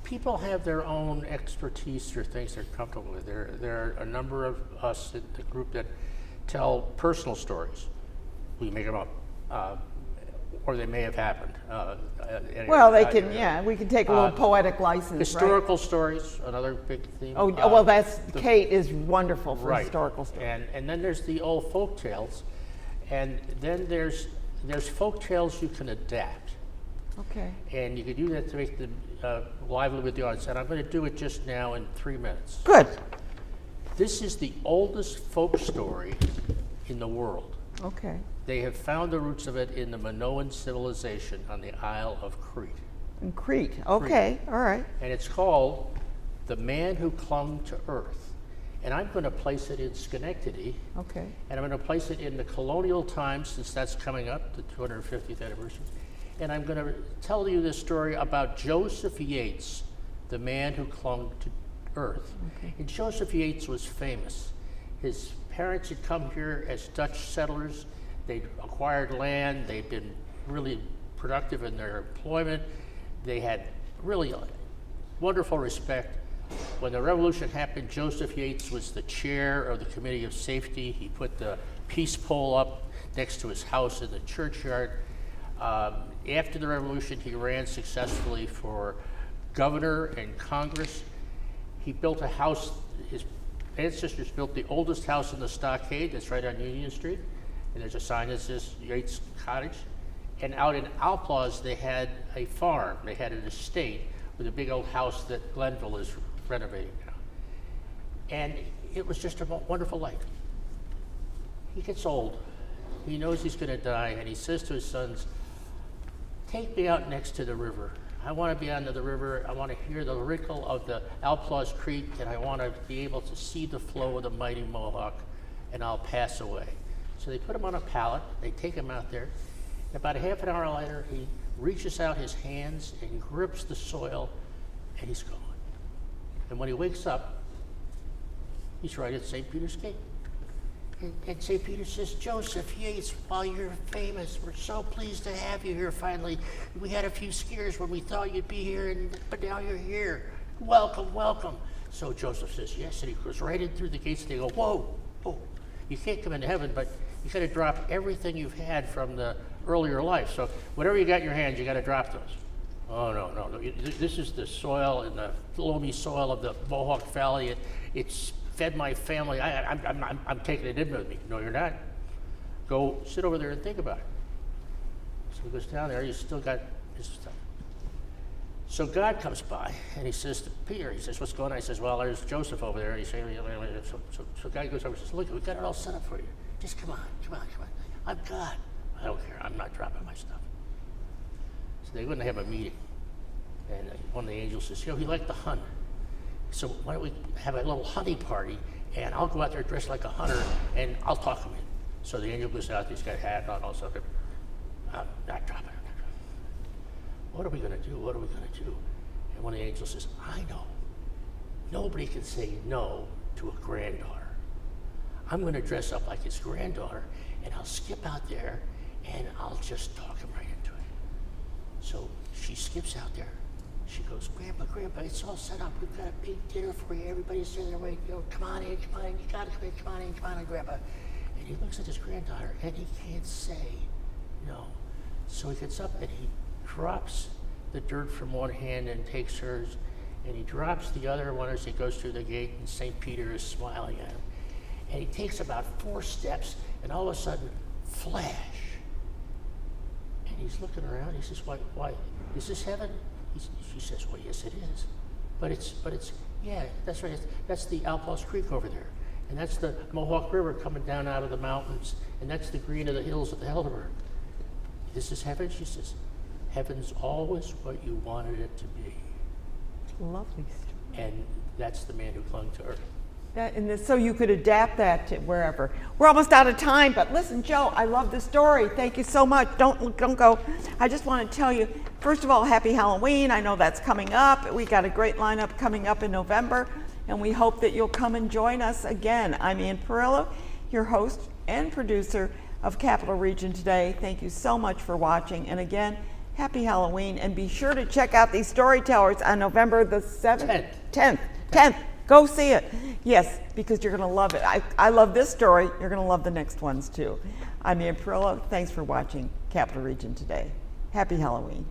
People have their own expertise or things they're comfortable with. There are a number of us in the group that tell personal stories. We make them up, or they may have happened. Anyway, well, they can, we can take a little poetic license. Historical stories, another big theme. Oh, well, Kate is wonderful for historical stories. And then there's the old folk tales, and then there's folk tales you can adapt. Okay. And you can do that to make them lively with the audience. And I'm going to do it just now in 3 minutes. Good. This is the oldest folk story in the world. Okay. They have found the roots of it in the Minoan civilization on the Isle of Crete. In Crete. Okay. All right. And it's called The Man Who Clung to Earth. And I'm going to place it in Schenectady. Okay. And I'm going to place it in the colonial times, since that's coming up, the 250th anniversary. And I'm going to tell you this story about Joseph Yates, the man who clung to earth. Okay. And Joseph Yates was famous. His parents had come here as Dutch settlers. They'd acquired land. They'd been really productive in their employment. They had really wonderful respect. When the revolution happened, Joseph Yates was the chair of the Committee of Safety. He put the peace pole up next to his house in the churchyard. After the revolution, he ran successfully for governor and Congress. He built a house. His ancestors built the oldest house in the stockade that's right on Union Street. And there's a sign that says Yates Cottage. And out in Outlaws, they had a farm. They had an estate with a big old house that Glenville is renovating now. And it was just a wonderful life. He gets old. He knows he's going to die, and he says to his sons, take me out next to the river. I want to be under the river. I want to hear the rickle of the Outlaws Creek, and I want to be able to see the flow of the mighty Mohawk, and I'll pass away. So they put him on a pallet. They take him out there. About a half an hour later, he reaches out his hands and grips the soil, and he's gone. And when he wakes up, he's right at St. Peter's Gate. And St. Peter says, Joseph Yates, while you're famous, we're so pleased to have you here finally. We had a few scares when we thought you'd be here, but now you're here. Welcome, welcome. So Joseph says, yes, and he goes right in through the gates, and they go, whoa, whoa. You can't come into heaven, but you got to drop everything you've had from the earlier life. So whatever you got in your hands, you got to drop those. Oh, no. This is the soil and the loamy soil of the Mohawk Valley. It's fed my family. I'm taking it in with me. No, you're not. Go sit over there and think about it. So he goes down there. He's still got his stuff. So God comes by and he says to Peter, he says, what's going on? He says, well, there's Joseph over there. And he says, so God goes over and says, look, we've got it all set up for you. Just come on. I'm God. I don't care. I'm not dropping my stuff. So they wouldn't have a meeting. And one of the angels says, he liked to hunt. So why don't we have a little hunting party, and I'll go out there dressed like a hunter, and I'll talk him in. So the angel goes out, he's got a hat on, all stuff. I'm not dropping. What are we going to do? And one of the angels says, I know. Nobody can say no to a granddaughter. I'm going to dress up like his granddaughter, and I'll skip out there, and I'll just talk him right into it. So she skips out there. She goes, Grandpa, it's all set up. We've got a big dinner for you. Everybody's sitting there waiting. Come on in. You gotta come on in, Grandpa. And he looks at his granddaughter, and he can't say no. So he gets up and he drops the dirt from one hand and takes hers, and he drops the other one as he goes through the gate, and St. Peter is smiling at him. And he takes about 4 steps, and all of a sudden, flash, he's looking around. He says, why, is this heaven? She says, well, yes, it is. But it's, yeah, that's right. That's the Alpos Creek over there. And that's the Mohawk River coming down out of the mountains. And that's the green of the hills of the Helderberg. This is heaven? She says, heaven's always what you wanted it to be. Lovely. And that's the man who clung to earth. So you could adapt that to wherever. We're almost out of time, but listen, Joe, I love the story. Thank you so much. Don't go. I just want to tell you, first of all, happy Halloween. I know that's coming up. We got a great lineup coming up in November, and we hope that you'll come and join us again. I'm Ann Perillo, your host and producer of Capital Region Today. Thank you so much for watching, and again, happy Halloween, and be sure to check out these storytellers on November the 7th, 10th. Go see it. Yes, because you're going to love it. I love this story. You're going to love the next ones too. I'm Ann Perillo. Thanks for watching Capital Region Today. Happy Halloween.